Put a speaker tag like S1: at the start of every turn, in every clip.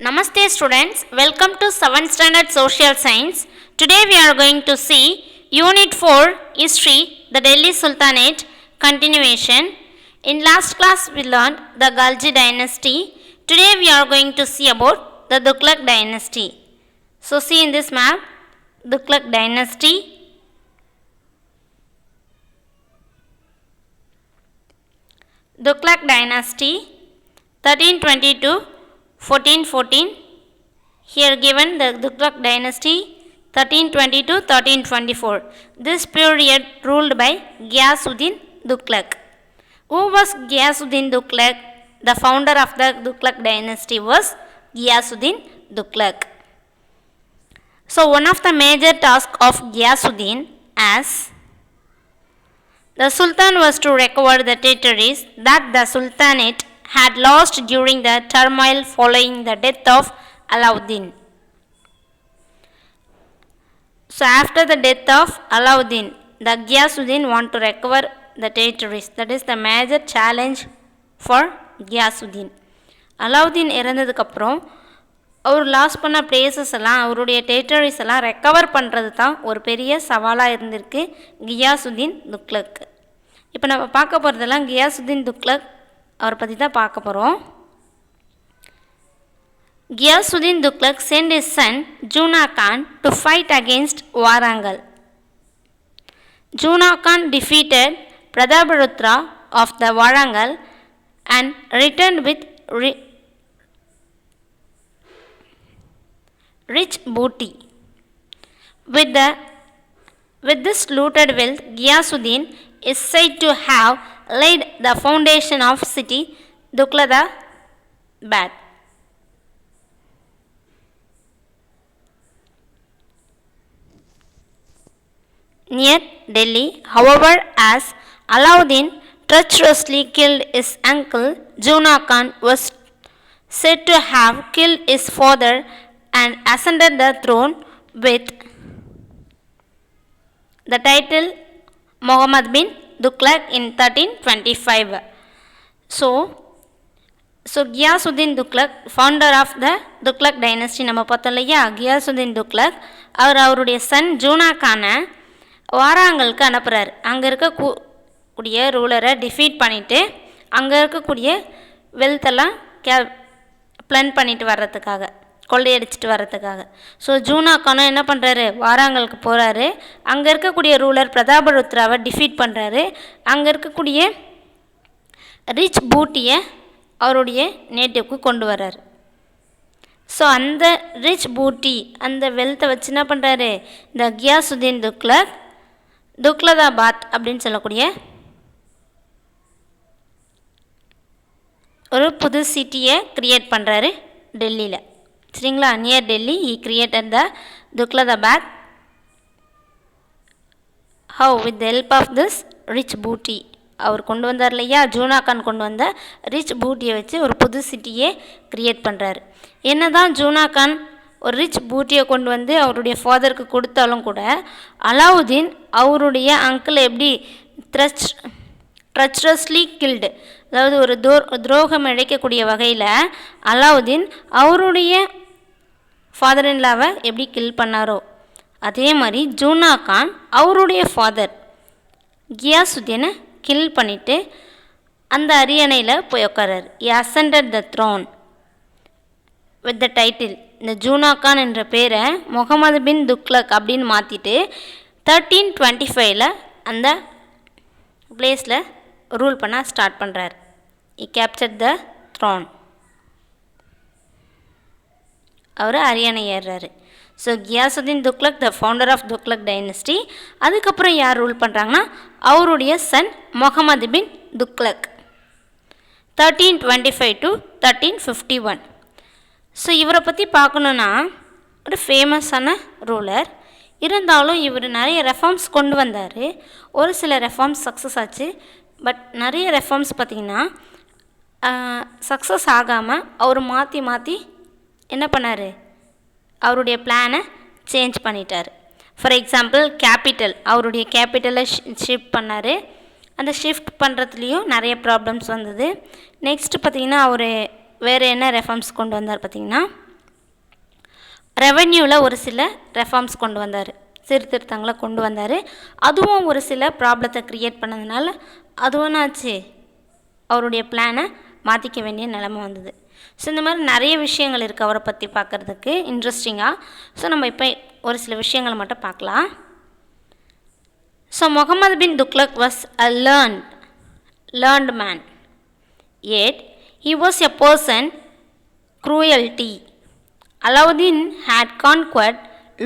S1: Namaste students, welcome to 7th Standard Social Science. Today we are going to see Unit 4 History, the Delhi Sultanate continuation. In last class we learned the Ghalji dynasty. Today we are going to see about the Tughlaq dynasty. So see in this map, Tughlaq dynasty. Tughlaq dynasty 1322 1414. Here given the Tughlaq dynasty 1322-1324. This period ruled by Ghiyasuddin Tughlaq. Who was Ghiyasuddin Tughlaq? The founder of the Tughlaq dynasty was Ghiyasuddin Tughlaq. So one of the major tasks of Ghiyasuddin as the Sultan was to recover the territories that the Sultanate had lost during the turmoil following the death of Alauddin. So after the death of Alauddin, the Ghiyasuddin want to recover the territories. That is the major challenge for Ghiyasuddin. Alauddin இறந்ததுக்கு அப்புறம் அவர் loss பண்ண places எல்லாம் அவருடைய territories எல்லாம் recover பண்ணுறது தான் ஒரு பெரிய சவாலாக இருந்திருக்கு கியாசுதீன் துக்ளக். இப்போ நம்ம பார்க்க போகிறதெல்லாம் கியாசுதீன் துக்ளக் அவரை பற்றி தான் பார்க்க போகிறோம். Ghiyasuddin Tughlaq sent his son Juna Khan to fight against Warangal. Juna Khan defeated Prataparudra of the Warangal and returned with rich booty. With this looted wealth, Ghiyasuddin is said to have laid the foundation of city Tughlaqabad. Near Delhi, however, as Alauddin treacherously killed his uncle, Juna Khan was said to have killed his father and ascended the throne with the title Muhammad bin Tughlaq in 1325. So Ghiyasuddin Tughlaq, founder of the Tughlaq dynasty, நம்ம பார்த்தோம் இல்லையா, Ghiyasuddin Tughlaq அவருடைய Sun ஜூனா கானை வாராங்கலுக்கு அனுப்புகிறார். அங்கே இருக்கக்கூடிய ரூலரை defeat பண்ணிவிட்டு அங்கே இருக்கக்கூடிய வெல்த்தெல்லாம் பிளான் பண்ணிட்டு வர்றதுக்காக, கொள்ளையடிச்சிட்டு வர்றதுக்காக. ஸோ ஜூனா கானும் என்ன பண்ணுறாரு, வாராங்கலுக்கு போகிறாரு. அங்கே இருக்கக்கூடிய ரூலர் பிரதாபருத்ராவை டிஃபீட் பண்ணுறாரு. அங்கே இருக்கக்கூடிய ரிச் பூட்டியை அவருடைய நேட்டிவ்க்கு கொண்டு வர்றார். ஸோ அந்த ரிச் பூட்டி, அந்த வெல்த்தை வச்சு என்ன பண்ணுறாரு, இந்த கியாசுதீன் துக்ளக் துக்லகாபாத் அப்படின்னு சொல்லக்கூடிய ஒரு புது சிட்டியை க்ரியேட் பண்ணுறாரு டெல்லியில். சரிங்களா, near Delhi he created the Tughlaqabad. How? With the help of this rich booty. அவர் கொண்டு வந்தார் இல்லையா, ஜூனா கான் கொண்டு வந்த ரிச் பூட்டியை வச்சு ஒரு புது சிட்டியை க்ரியேட் பண்ணுறாரு. என்ன தான் ஜூனா கான் ஒரு ரிச் பூட்டியை கொண்டு வந்து அவருடைய ஃபாதருக்கு கொடுத்தாலும் கூட அலாவுதீன் அவருடைய அங்கிளை எப்படி ட்ரெச்சரஸ்லி கில்டு, அதாவது ஒரு துரோகம் இழைக்கக்கூடிய வகையில் அலாவுதீன் அவருடைய ஃபாதர் இன் லாவை எப்படி கில் பண்ணாரோ அதே மாதிரி ஜூனா கான் அவருடைய ஃபாதர் கியாசுதீனை கில் பண்ணிவிட்டு அந்த அரியணையில் போய் உட்காரார். he ascended the throne with the title. இந்த ஜூனா கான் என்ற பேரை முகமது பின் துக்ளக் அப்படின்னு மாற்றிட்டு 1325 அந்த பிளேஸில் ரூல் பண்ண ஸ்டார்ட் பண்ணுறார். he captured the throne. அவர் அரியணை ஏறுறாரு. So Ghiyasuddin Tughlaq the founder of Tughlaq dynasty. அதுக்கப்புறம் யார் ரூல் பண்ணுறாங்கன்னா அவருடைய son Muhammad bin Tughlaq 1325 to 1351. So இவரை பற்றி பார்க்கணுன்னா ஒரு ஃபேமஸான ரூலர். இருந்தாலும் இவர் நிறைய ரெஃபார்ம்ஸ் கொண்டு வந்தார். ஒரு சில ரெஃபார்ம்ஸ் சக்ஸஸ் ஆச்சு. பட் நிறைய ரெஃபார்ம்ஸ் பார்த்திங்கன்னா சக்ஸஸ் ஆகாமல் அவர் மாற்றி மாற்றி என்ன பண்ணார், அவருடைய பிளானை சேஞ்ச் பண்ணிட்டார். ஃபார் எக்ஸாம்பிள் கேபிட்டல், அவருடைய கேபிட்டலை ஷிஃப்ட் பண்ணார். அந்த ஷிஃப்ட் பண்ணுறதுலேயும் நிறைய ப்ராப்ளம்ஸ் வந்தது. நெக்ஸ்ட்டு பார்த்திங்கன்னா அவர் வேறு என்ன ரெஃபார்ம்ஸ் கொண்டு வந்தார் பார்த்திங்கன்னா ரெவென்யூவில் ஒரு சில ரெஃபார்ம்ஸ் கொண்டு வந்தார், சீர்திருத்தங்களை கொண்டு வந்தார். அதுவும் ஒரு சில ப்ராப்ளத்தை க்ரியேட் பண்ணதுனால அதுவும் ஆச்சு, அவருடைய பிளானை மாற்றிக்க வேண்டிய நிலைமை வந்தது. ஸோ இந்த மாதிரி நிறைய விஷயங்கள் இருக்குது அவரை பற்றி பார்க்குறதுக்கு இன்ட்ரெஸ்டிங்காக. ஸோ நம்ம இப்போ ஒரு சில விஷயங்களை மட்டும் பார்க்கலாம். So Muhammad bin Tughlaq was a learned man, yet he was a person cruelty. Alauddin had conquered,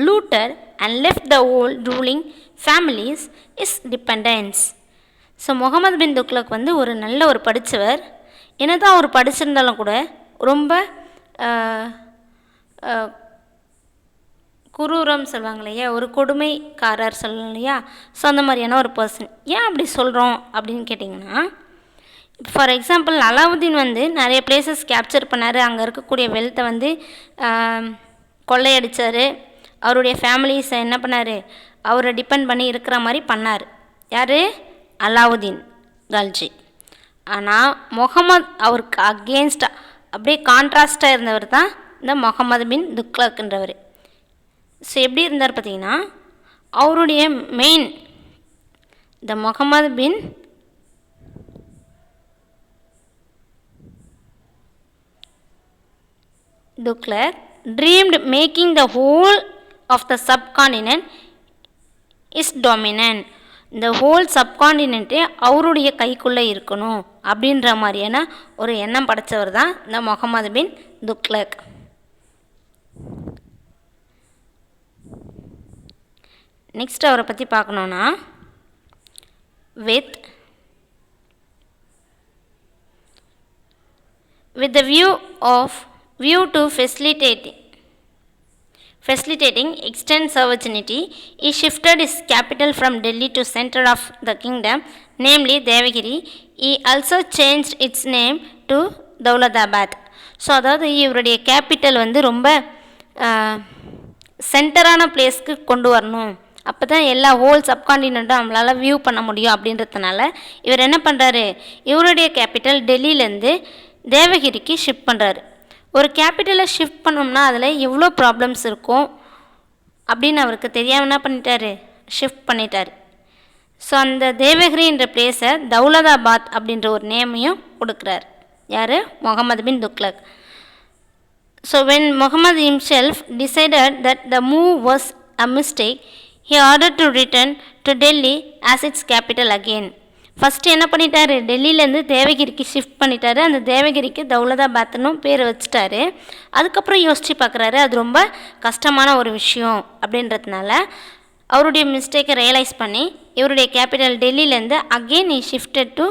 S1: looted and left the old ruling families his dependents. So Muhammad bin Tughlaq ஒரு நல்ல ஒரு படித்தவர். என்னதான் அவர் படிச்சிருந்தாலும் கூட ரொம்ப குரூரம் சொல்லுவாங்க இல்லையா, ஒரு கொடுமைக்காரர் சொல்லலாம் இல்லையா. ஸோ அந்த மாதிரியான ஒரு பர்சன். ஏன் அப்படி சொல்கிறோம் அப்படின்னு கேட்டிங்கன்னா, ஃபார் எக்ஸாம்பிள் அலாவுதீன் நிறைய பிளேசஸ் கேப்சர் பண்ணார், அங்கே இருக்கக்கூடிய வெல்த்தை கொள்ளையடித்தார், அவருடைய ஃபேமிலிஸை என்ன பண்ணார், அவரை டிபெண்ட் பண்ணி இருக்கிற மாதிரி பண்ணார். யார்? அலாவுதீன் கல்ஜி. ஆனால் முகமது அவருக்கு அகெயின்ஸ்டாக அப்படியே கான்ட்ராஸ்டாக இருந்தவர் தான் இந்த முகமது பின் துக்ளக்ன்றவர். ஸோ எப்படி இருந்தார் பார்த்தீங்கன்னா, அவருடைய மெயின் இந்த Mohammed bin Tughlaq dreamed making the whole of the subcontinent is dominant. இந்த ஹோல் சப்கான்டினென்ட்டே அவருடைய கைக்குள்ளே இருக்கணும் அப்படின்ற மாதிரியான ஒரு எண்ணம் படைத்தவர் தான் இந்த முகமது பின் துக்ளக். நெக்ஸ்ட் அவரை பற்றி பார்க்கணுன்னா, with the view to facilitating extended sovereignty, he shifted his capital from Delhi to center of the kingdom, namely Devagiri. He also changed its name to Daulatabad. So அதாவது இவருடைய கேபிட்டல் ரொம்ப சென்டரான பிளேஸ்க்கு கொண்டு வரணும், அப்போ தான் எல்லா ஹோல் சப்கான்டினெண்ட்டும் நம்மளால் வியூ பண்ண முடியும் அப்படின்றதுனால இவர் என்ன பண்ணுறாரு, இவருடைய கேபிட்டல் டெல்லியிலேருந்து தேவகிரிக்கு ஷிஃப்ட் பண்ணுறாரு. ஒரு கேபிட்டலை ஷிஃப்ட் பண்ணோம்னா அதில் எவ்வளோ ப்ராப்ளம்ஸ் இருக்கும் அப்படின்னு அவருக்கு தெரியாமல் என்ன பண்ணிட்டாரு, ஷிஃப்ட் பண்ணிட்டார். ஸோ அந்த தேவகிரின்ற பிளேஸை தௌலதாபாத் அப்படின்ற ஒரு நேமையும் கொடுக்குறார். யார்? Muhammad bin Tughlaq. So when Muhammad himself decided that the move was a mistake, he ordered to return to Delhi as its capital again. First என்ன பண்ணிட்டார், டெல்லியிலேருந்து தேவகிரிக்கு ஷிஃப்ட் பண்ணிட்டாரு. அந்த தேவகிரிக்கு தௌலதாபாத்னு பேர் வச்சுட்டாரு. அதுக்கப்புறம் யோசித்து பார்க்குறாரு, அது ரொம்ப கஷ்டமான ஒரு விஷயம் அப்படின்றதுனால அவருடைய மிஸ்டேக்கை ரியலைஸ் பண்ணி இவருடைய கேபிட்டல் டெல்லியிலேருந்து அகெயின் ஷிஃப்டட் டு,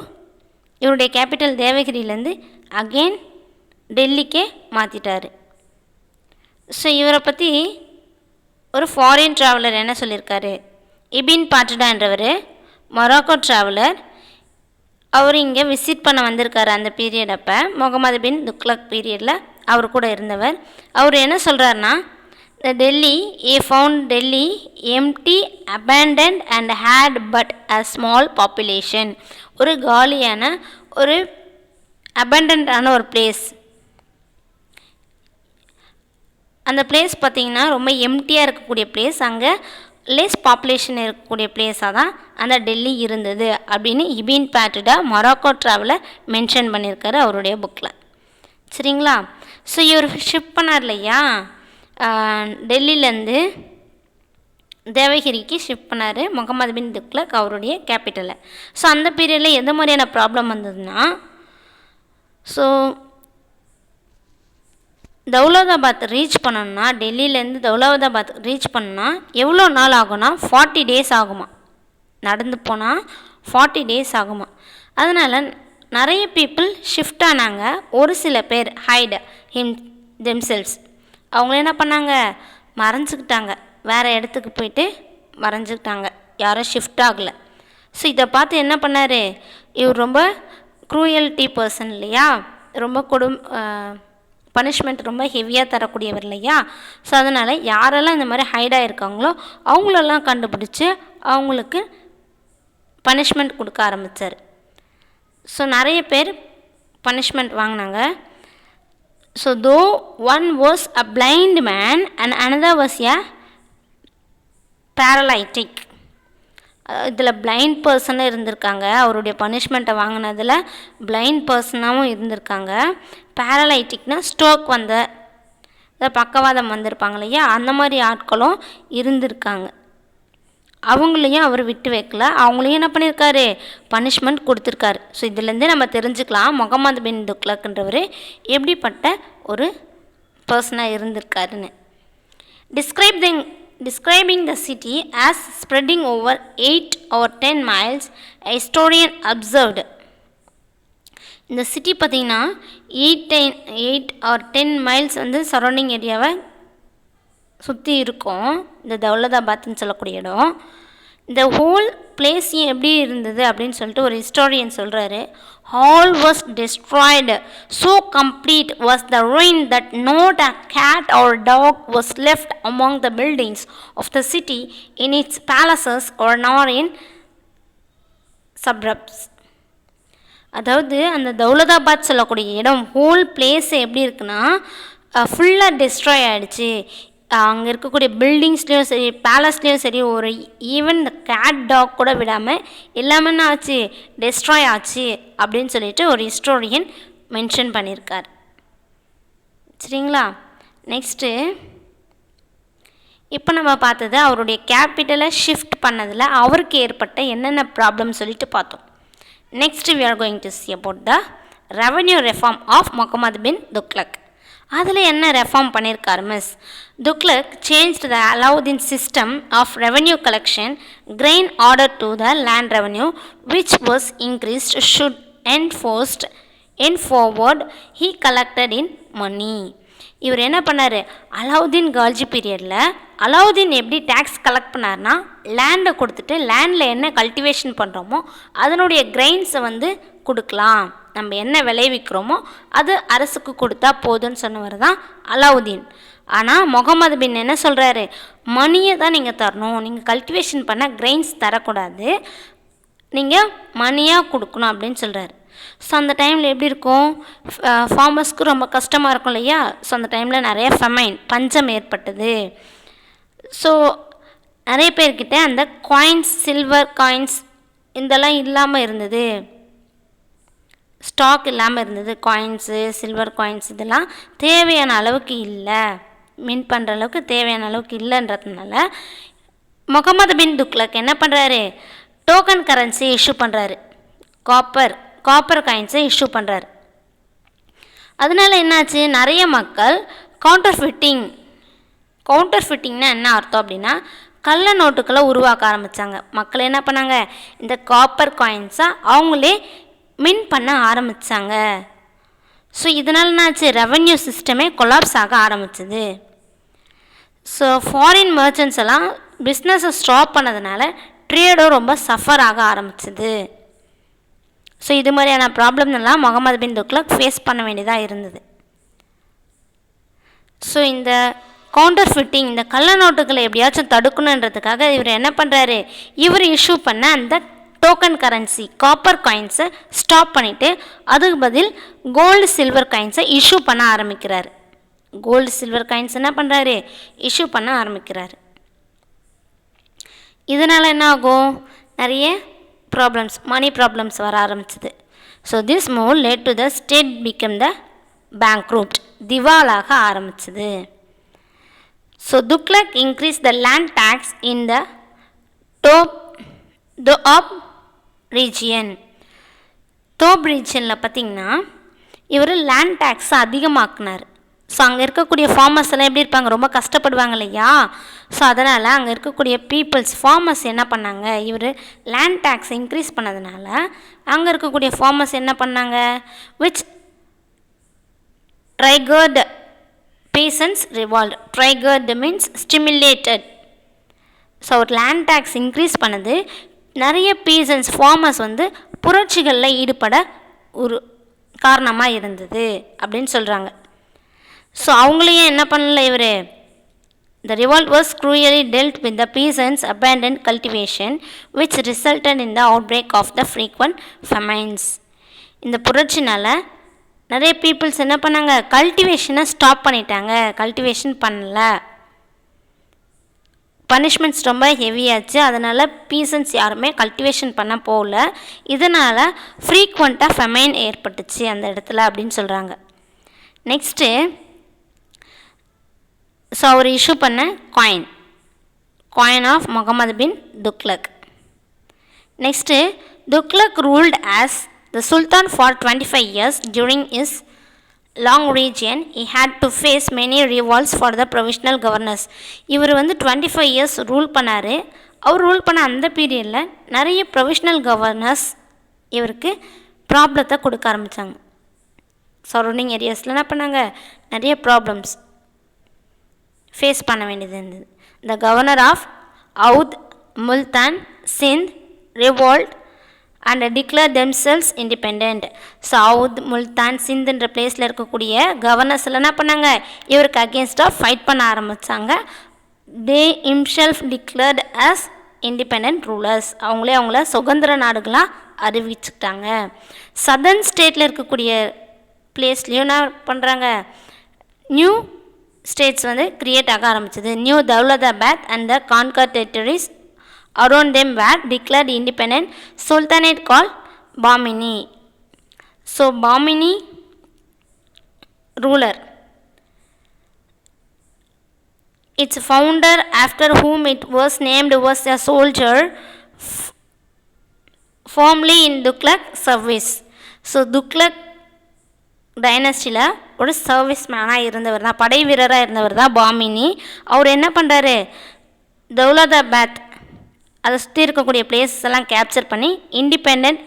S1: இவருடைய கேபிட்டல் தேவகிரியிலேருந்து அகெயின் டெல்லிக்கே மாற்றிட்டார். ஸோ இவரை பற்றி ஒரு ஃபாரின் ட்ராவலர் என்ன சொல்லியிருக்காரு, இபின் பாட்டுடான்றவர் மொராக்கோ ட்ராவலர். அவர் இங்கே விசிட் பண்ண வந்திருக்காரு அந்த பீரியட். அப்போ முகமது பின் துக்ளக் பீரியடில் அவர் கூட இருந்தவர். அவர் என்ன சொல்கிறாருன்னா, Delhi found Delhi empty abandoned and had but a small population. ஒரு காலியான ஒரு abandoned ஒரு பிளேஸ். அந்த பிளேஸ் பார்த்திங்கன்னா ரொம்ப எம்டியாக இருக்கக்கூடிய பிளேஸ், அங்கே லெஸ் பாப்புலேஷன் இருக்கக்கூடிய பிளேஸாக தான் அந்த டெல்லி இருந்தது அப்படின்னு இபின் பாட்டுடா மொராக்கோ ட்ராவலை மென்ஷன் பண்ணியிருக்காரு அவருடைய புக்கில். சரிங்களா? ஸோ இவர் ஷிஃப்ட் பண்ணார் இல்லையா, டெல்லியிலேருந்து தேவகிரிக்கு ஷிஃப்ட் பண்ணார் முகமது பின் துக்ளக் அவருடைய கேபிட்டலை. ஸோ அந்த பீரியடில் எந்த மாதிரியான ப்ராப்ளம் வந்ததுன்னா, ஸோ தௌலதாபாத் ரீச் பண்ணணும்னா, டெல்லியிலேருந்து தௌலதாபாத் ரீச் பண்ணணும்னா எவ்வளோ நாள் ஆகும்னா 40 days ஆகுமா, நடந்து போனால் 40 days ஆகுமா. அதனால் நிறைய பீப்புள் ஷிஃப்ட் ஆனாங்க. ஒரு சில பேர் ஹைட் தெம்செல்ஸ், அவங்கள என்ன பண்ணாங்க, மறைஞ்சிக்கிட்டாங்க, வேறு இடத்துக்கு போயிட்டு மறைஞ்சிக்கிட்டாங்க, யாரும் ஷிஃப்ட் ஆகலை. ஸோ இதை பார்த்து என்ன பண்ணார், இவர் ரொம்ப க்ரூயல்ட்டி பர்சன் இல்லையா, ரொம்ப பனிஷ்மெண்ட் ரொம்ப ஹெவியாக தரக்கூடியவர் இல்லையா. ஸோ அதனால் யாரெல்லாம் இந்த மாதிரி ஹைடாக இருக்காங்களோ அவங்களெல்லாம் கண்டுபிடிச்சி அவங்களுக்கு பனிஷ்மெண்ட் கொடுக்க ஆரம்பித்தார். ஸோ நிறைய பேர் பனிஷ்மெண்ட் வாங்கினாங்க. So though one was a blind man and another was a paralytic. இதில் பிளைண்ட் பர்சனும் இருந்திருக்காங்க, அவருடைய பனிஷ்மெண்ட்டை வாங்கினதில் பிளைண்ட் பர்சனாகவும் இருந்திருக்காங்க. பேரலைட்டிக்னா ஸ்ட்ரோக் வந்த பக்கவாதம் வந்திருப்பாங்க இல்லையா, அந்த மாதிரி ஆட்களும் இருந்திருக்காங்க. அவங்களையும் அவர் விட்டு வைக்கல, அவங்களையும் என்ன பண்ணியிருக்காரு, பனிஷ்மெண்ட் கொடுத்துருக்காரு. ஸோ இதுலேருந்தே நம்ம தெரிஞ்சுக்கலாம் முகமது பின் துக்ளக்ன்றவர் எப்படிப்பட்ட ஒரு பர்சனாக இருந்திருக்காருன்னு. Describing the city as spreading over 8 or 10 miles, a historian observed. இந்த சிட்டி பார்த்திங்கன்னா 8 or 10 miles வந்து சரௌண்டிங் ஏரியாவை சுற்றி இருக்கும். இந்த தௌலதாபாத்னு சொல்லக்கூடிய இடம். இந்த ஹோல் பிளேஸ் எப்படி இருந்தது அப்படின்னு சொல்லிட்டு ஒரு ஹிஸ்டாரியன் சொல்கிறாரு. All was destroyed. So complete was the ruin that not a cat or dog was left among the buildings of the city, in its palaces or nor in suburbs. அதாவது அந்த தௌலதாபாத் சொல்லக்கூடிய இடம் ஹோல் பிளேஸ் எப்படி இருக்குன்னா ஃபுல்லாக destroy ஆகிடுச்சு. அங்கே இருக்கக்கூடிய பில்டிங்ஸ்லேயும் சரி, பேலஸ்லேயும் சரி, ஒரு ஈவன் இந்த கேட் டாக் கூட விடாமல் எல்லாமே என்ன ஆச்சு, டெஸ்ட்ராய் ஆச்சு அப்படின்னு சொல்லிட்டு ஒரு ஹிஸ்டோரியன் மென்ஷன் பண்ணியிருக்கார். சரிங்களா? நெக்ஸ்ட்டு இப்போ நம்ம பார்த்தது அவருடைய கேபிட்டலை ஷிஃப்ட் பண்ணதில் அவருக்கு ஏற்பட்ட என்னென்ன ப்ராப்ளம் சொல்லிட்டு பார்த்தோம். Next we are going to see about the revenue reform of Muhammad bin Tughlaq. அதில் என்ன ரெஃபார்ம் பண்ணியிருக்காரு miss? Tughlaq changed the Alauddin system of revenue collection, grain order to the land revenue, which was increased, should enforced, forward he collected in money. இவர் என்ன பண்ணார், Alauddin Golgi பீரியடில் அலாவுதீன் எப்படி tax collect பண்ணார்னா, லேண்டை கொடுத்துட்டு லேண்டில் என்ன கல்டிவேஷன் பண்ணுறோமோ அதனுடைய கிரெயின்ஸை வந்து கொடுக்கலாம், நம்ம என்ன விளைவிக்கிறோமோ அது அரசுக்கு கொடுத்தா போதும்னு சொன்னவர் தான் அலாவுதீன். ஆனால் முகமது பின் என்ன சொல்கிறாரு, மணியை தான் நீங்கள் தரணும், நீங்கள் கல்டிவேஷன் பண்ண கிரெயின்ஸ் தரக்கூடாது, நீங்கள் மணியாக கொடுக்கணும் அப்படின்னு சொல்கிறாரு. ஸோ அந்த டைமில் எப்படி இருக்கும், ஃபார்மர்ஸ்க்கு ரொம்ப கஷ்டமாக இருக்கும் இல்லையா. ஸோ அந்த டைமில் நிறைய ஃபெமைன், பஞ்சம் ஏற்பட்டது. ஸோ நிறைய பேர்கிட்ட அந்த காயின்ஸ், சில்வர் காயின்ஸ் இதெல்லாம் இல்லாமல் இருந்தது, ஸ்டாக் இல்லாமல் இருந்தது. காயின்ஸு, சில்வர் காயின்ஸ் இதெல்லாம் தேவையான அளவுக்கு இல்லை, மின் பண்ணுற அளவுக்கு தேவையான அளவுக்கு இல்லைன்றதுனால முகமது பின் துக்ளக் என்ன பண்ணுறாரு, டோக்கன் கரன்சி இஷ்யூ பண்ணுறாரு, காப்பர் காயின்ஸை இஷ்யூ பண்ணுறாரு. அதனால என்னாச்சு, நிறைய மக்கள் கவுண்டர்ஃபிட்டிங்னா என்ன அர்த்தம் அப்படின்னா கள்ள நோட்டுக்களை உருவாக்க ஆரம்பித்தாங்க. மக்கள் என்ன பண்ணாங்க, இந்த காப்பர் காயின்ஸை அவங்களே மின் பண்ண ஆரம்பித்தாங்க. ஸோ இதனால் என்னாச்சு, ரெவன்யூ சிஸ்டமே கொலாப்ஸ் ஆக ஆரம்பிச்சது. ஸோ ஃபாரின் மர்ச்சன்ட்ஸ் எல்லாம் பிஸ்னஸை ஸ்டாப் பண்ணதுனால ட்ரேடும் ரொம்ப சஃபர் ஆக ஆரம்பிச்சது. ஸோ இது மாதிரியான ப்ராப்ளம் எல்லாம் முகமது பின் துக்ளக் ஃபேஸ் பண்ண வேண்டியதாக இருந்தது. ஸோ இந்த கவுண்டர்ஃபிட்டிங், இந்த கள்ள நோட்டுகளை எப்படியாச்சும் தடுக்கணுன்றதுக்காக இவர் என்ன பண்ணுறாரு, இவர் இஷ்யூ பண்ண அந்த டோக்கன் கரன்சி காப்பர் காயின்ஸை ஸ்டாப் பண்ணிவிட்டு அதுக்கு பதில் கோல்டு சில்வர் காயின்ஸை இஷ்யூ பண்ண ஆரம்பிக்கிறார். கோல்டு சில்வர் காயின்ஸ் என்ன பண்ணுறாரு, இஷ்யூ பண்ண ஆரம்பிக்கிறார். இதனால் என்ன ஆகும், நிறைய ப்ராப்ளம்ஸ், மணி ப்ராப்ளம்ஸ் வர ஆரம்பிச்சது. So this move led to the state become the bankrupt, திவாலாக ஆரம்பிச்சது. So Tughlaq increase the land tax in the Doab region. Doab ரீஜியனில் பார்த்திங்கன்னா இவர் லேண்ட் டேக்ஸை அதிகமாக்குனார். ஸோ அங்கே இருக்கக்கூடிய ஃபார்மர்ஸ் எல்லாம் எப்படி இருப்பாங்க, ரொம்ப கஷ்டப்படுவாங்க இல்லையா. ஸோ அதனால் அங்கே இருக்கக்கூடிய ஃபார்மர்ஸ் என்ன பண்ணாங்க, இவர் லேண்ட் டேக்ஸ் இன்க்ரீஸ் பண்ணதுனால அங்கே இருக்கக்கூடிய ஃபார்மர்ஸ் என்ன பண்ணாங்க, which triggered peasants revolt. Triggered means stimulated. So ஒரு லேண்ட் டேக்ஸ் இன்க்ரீஸ் பண்ணது நிறைய பீசன்ஸ், ஃபார்மர்ஸ் வந்து புரட்சிகளில் ஈடுபட ஒரு காரணமாக இருந்தது அப்படின்னு சொல்கிறாங்க. ஸோ அவங்களையும் என்ன பண்ணல இவர், the revolt was cruelly dealt with the peasants' abandoned cultivation, which resulted in the outbreak of the frequent famines. இந்த புரட்சினால் நிறைய பீப்புள்ஸ் என்ன பண்ணாங்க, கல்டிவேஷனை ஸ்டாப் பண்ணிட்டாங்க, கல்டிவேஷன் பண்ணல, பனிஷ்மெண்ட்ஸ் ரொம்ப ஹெவியாச்சு, அதனால் பீசன்ஸ் யாருமே கல்டிவேஷன் பண்ண போகல, இதனால் ஃப்ரீக்வெண்ட்டாக ஃபெமைன் ஏற்பட்டுச்சு அந்த இடத்துல அப்படின்னு சொல்கிறாங்க. நெக்ஸ்ட்டு ஸோ அவர் இஷ்யூ பண்ண coin of Muhammad bin Tughlaq. Next Tughlaq ruled as the sultan for 25 years. During his long reign he had to face many revolts for the provisional governors. இவர் 25 years ரூல் பண்ணார். அவர் ரூல் பண்ண அந்த பீரியடில் நிறைய ப்ரொவிஷ்னல் கவர்னர்ஸ் இவருக்கு ப்ராப்ளத்தை கொடுக்க ஆரம்பித்தாங்க. சரௌண்டிங் ஏரியாஸில் என்ன பண்ணாங்க, நிறைய ப்ராப்ளம்ஸ் ஃபேஸ் பண்ண வேண்டியது இருந்தது. The governor of Awadh, Multan, Sindh revolt and declare themselves independent. So Awadh, Multan, சிந்துன்ற பிளேஸில் இருக்கக்கூடிய கவர்னர்ஸ் எல்லாம் என்ன பண்ணாங்க, இவருக்கு அகேன்ஸ்டாக ஃபைட் பண்ண ஆரம்பித்தாங்க. they himself declared as independent rulers. அவங்கள சுதந்திர நாடுகளாக அறிவிச்சுக்கிட்டாங்க. சதர்ன் ஸ்டேட்டில் இருக்கக்கூடிய பிளேஸ்லேயும் என்ன பண்ணுறாங்க, நியூ ஸ்டேட்ஸ் கிரியேட் ஆக ஆரம்பிச்சது. New Daulatabad and the conquer territories around them were declared independent. Sultanate called Bahmani. So Bahmani ruler, its founder after whom it was named was a soldier formerly in Tughlaq service. So Tughlaq டைனஸ்டியில் ஒரு service மேனாக இருந்தவர் தான், படை வீரராக இருந்தவர் தான் பாமினி. அவர் என்ன பண்ணுறாரு, தௌலதாபாத் அதை சுற்றி இருக்கக்கூடிய பிளேஸஸ் எல்லாம் கேப்சர் பண்ணி இண்டிபெண்ட்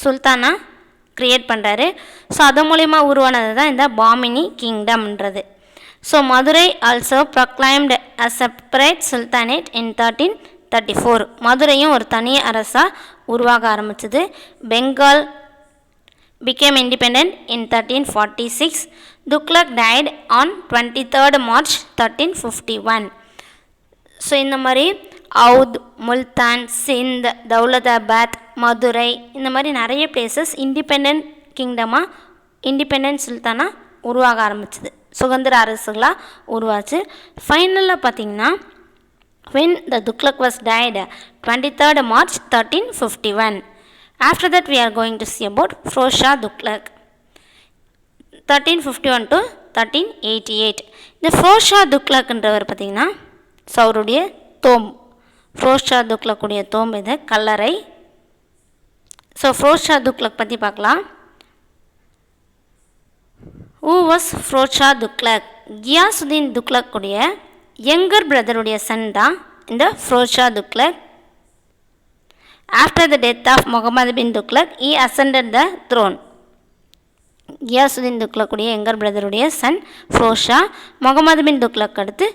S1: சுல்தானாக க்ரியேட் பண்ணுறாரு. ஸோ அது மூலிமா உருவானது தான் இந்த பாமினி கிங்டம்ன்றது. So Madurai also proclaimed a separate sultanate in 1334. மதுரையும் ஒரு தனி அரசாக உருவாக ஆரம்பிச்சது. Bengal became independent in 1346. Tughlaq died on 23rd March 1351. So இந்த மாதிரி அவுத், முல்தான், சிந்த், தௌலதாபாத், மதுரை இந்த மாதிரி நிறைய பிளேசஸ் இண்டிபெண்ட் கிங்டமாக, இண்டிபெண்டன்ட் சுல்தானாக உருவாக ஆரம்பிச்சிது, சுதந்திர அரசுகளாக உருவாச்சு. ஃபைனலில் பார்த்திங்கன்னா when the Tughlaq was died 23rd March 1351. After that we are going to see about Firoz Shah Tughlaq 1351 to 1388. இந்த Firoz Shah Tughlaqன்றவர் பார்த்திங்கன்னா ஸோ அவருடைய தோம், Firoz Shah Tughlaqுடைய தோம் இது கல்லறை. ஸோ Firoz Shah Tughlaq பற்றி பார்க்கலாம். Who was Firoz Shah Tughlaq? Ghiyasuddin துக்ளக்குடைய யங்கர் பிரதருடைய சன் தான் இந்த Firoz Shah Tughlaq. After the death of Muhammad bin Tughlaq, he ascended the throne. Ghiyasuddin துக்ளக்குடைய யங்கர் பிரதருடைய son Firoz Shah Muhammad bin Tughlaq அடுத்து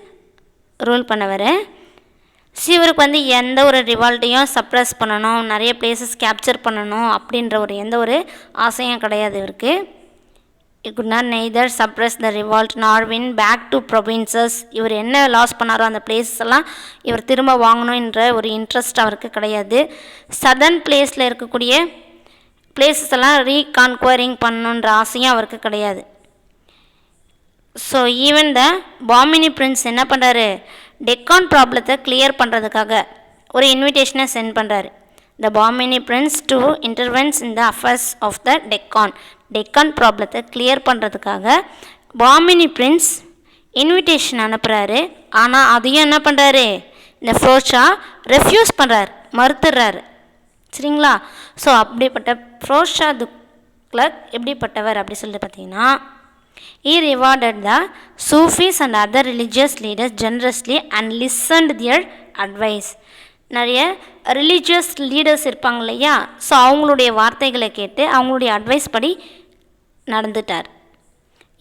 S1: ரூல் பண்ணவர். இவருக்கு எந்த ஒரு ரிவால்ட்டையும் சப்ரஸ் பண்ணணும், நிறைய பிளேசஸ் கேப்சர் பண்ணணும் அப்படின்ற ஒரு எந்த ஒரு ஆசையும் கிடையாது இவருக்கு. He could not neither suppress the revolt nor win back to provinces. இவர் என்ன லாஸ் பண்ணாரோ அந்த பிளேஸஸ் எல்லாம் இவர் திரும்ப வாங்கணுன்ற ஒரு இன்ட்ரெஸ்ட் அவருக்கு கிடையாது. சதர்ன் பிளேஸில் இருக்கக்கூடிய பிளேஸஸ் எல்லாம் ரீகான்குவரிங் பண்ணணுன்ற ஆசையும் அவருக்கு கிடையாது. So even the Bahmani prince என்ன பண்ணுறாரு, டெக்கான் ப்ராப்ளத்தை கிளியர் பண்ணுறதுக்காக ஒரு இன்விடேஷனை சென்ட் பண்ணுறாரு. The Bahmani prince to intervenes in the affairs of the Deccan ப்ராப்ளத்தை கிளியர் பண்ணுறதுக்காக பாமினி பிரின்ஸ் இன்விடேஷன் அனுப்புகிறாரு. ஆனால் அதையும் என்ன பண்ணுறாரு, இந்த Firoz Shah ரெஃப்யூஸ் பண்ணுறாரு, மறுத்துடுறாரு. சரிங்களா? ஸோ அப்படிப்பட்ட Firoz Shah Tughlaq எப்படிப்பட்டவர் அப்படி சொல்லிட்டு பார்த்தீங்கன்னா, he rewarded the Sufis and other religious leaders generously and listened their advice. நிறைய ரிலீஜியஸ் லீடர்ஸ் இருப்பாங்க இல்லையா, ஸோ அவங்களுடைய வார்த்தைகளை கேட்டு அவங்களுடைய அட்வைஸ் படி நடந்துட்டார்.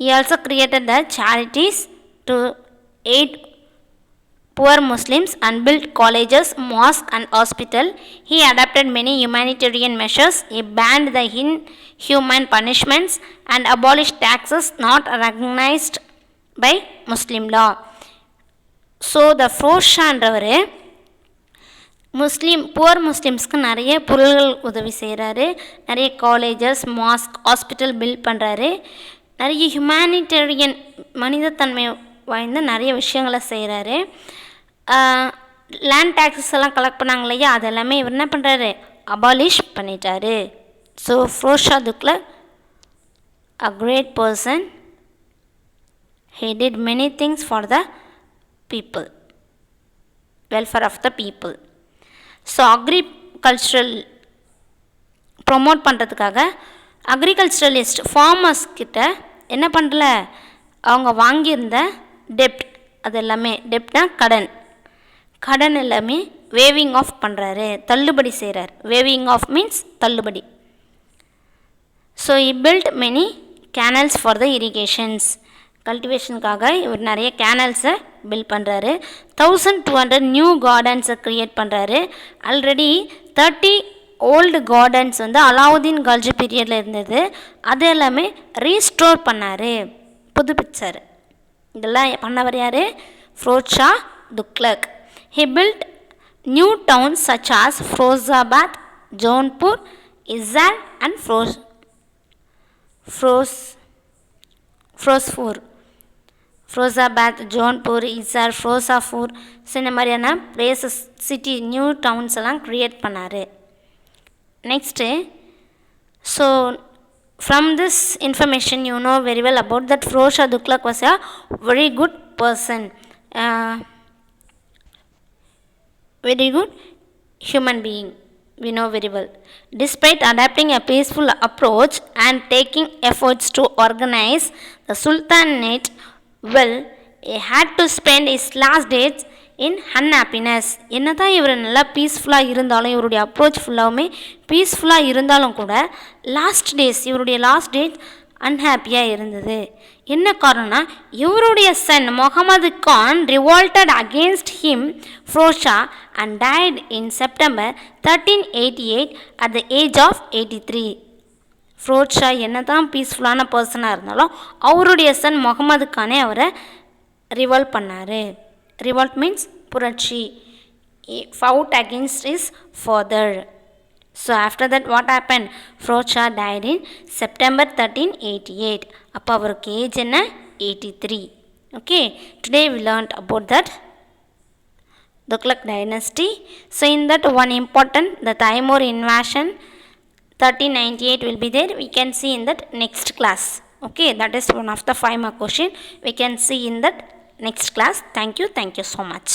S1: He also created the charities to aid poor Muslims and built colleges, mosques and hospital. He adopted many humanitarian measures. He banned the inhuman punishments and abolished taxes not recognized by Muslim law. So the Firoz Shahன்றவர் poor முஸ்லீம்ஸ்க்கு நிறைய பொருள்கள் உதவி செய்கிறாரு. நிறைய colleges, mask, hospital build பண்ணுறாரு. நிறைய humanitarian மனிதத்தன்மை வாய்ந்த நிறைய விஷயங்களை செய்கிறாரு. லேண்ட் டேக்ஸஸ் எல்லாம் கலெக்ட் பண்ணாங்க இல்லையா, அதெல்லாமே இவர் என்ன பண்ணுறாரு, அபாலிஷ் பண்ணிட்டாரு. So Firoz Shah Tughlaq a great person. He did many things for the people, welfare of the people. So agricultural promote பண்ணுறதுக்காக அக்ரிகல்ச்சரலிஸ்ட் ஃபார்மர்ஸ் கிட்ட என்ன பண்ணல, அவங்க வாங்கியிருந்த டெப்ட், அது எல்லாமே டெப்ட்னா கடன் எல்லாமே வேவிங் ஆஃப் பண்ணுறாரு, தள்ளுபடி செய்கிறார். வேவிங் ஆஃப் மீன்ஸ் தள்ளுபடி. So he built many canals for the irrigations, கல்டிவேஷனுக்காக இவர் நிறைய கேனல்ஸை பில்ட் பண்ணுறாரு. 1200 நியூ கார்டன்ஸை க்ரியேட் பண்ணுறாரு. ஆல்ரெடி 30 ஓல்டு கார்டன்ஸ் வந்து அலாவுதீன் கால்ஜி பீரியடில் இருந்தது, அது எல்லாமே ரீஸ்டோர் பண்ணார், புதுப்பிச்சார். இதெல்லாம் பண்ணவர் யார், Firoz Shah Tughlaq. He built new towns such as Firozabad, Jaunpur, Izar and Firozpur. Firozabad, Jaunpur, Izar, Firozpur, இந்த மாதிரியான பிளேசஸ், சிட்டி, நியூ டவுன்ஸ் எல்லாம் க்ரியேட் பண்ணார். Next, so from this information you know very well about that Firoz Shah Tughlaq was a very good person, very good human being, we know very well. Despite adopting a peaceful approach and taking efforts to organize the sultanate well, he had to spend his last days in unhappiness. என்னதான் இவர் நல்லா பீஸ்ஃபுல்லாக இருந்தாலும், இவருடைய approach ஃபுல்லாகவுமே பீஸ்ஃபுல்லாக இருந்தாலும் கூட இவருடைய லாஸ்ட் டேஸ் அன்ஹாப்பியாக இருந்தது. என்ன காரணம்னா, இவருடைய son Muhammad Khan revolted against him Firoz Shah and died in September 1388 at the age of 83. Firoz Shah என்ன தான் பீஸ்ஃபுல்லான பர்சனாக இருந்தாலும் அவருடைய சன் முகமது கானே அவரை ரிவால்ட் பண்ணார். ரிவால்ட் மீன்ஸ் புரட்சி. Fought against is father. So after that what happened? Firoz Shah died in September 1388. அப்போ அவருக்கு ஏஜ் என்ன, 83. Okay, today we learned about that Tughlaq dynasty. So in that one important, the Taimur invasion 1398 will be there. We can see in that next class. Okay, that is one of the 5 mark question we can see in that next class. Thank you so much.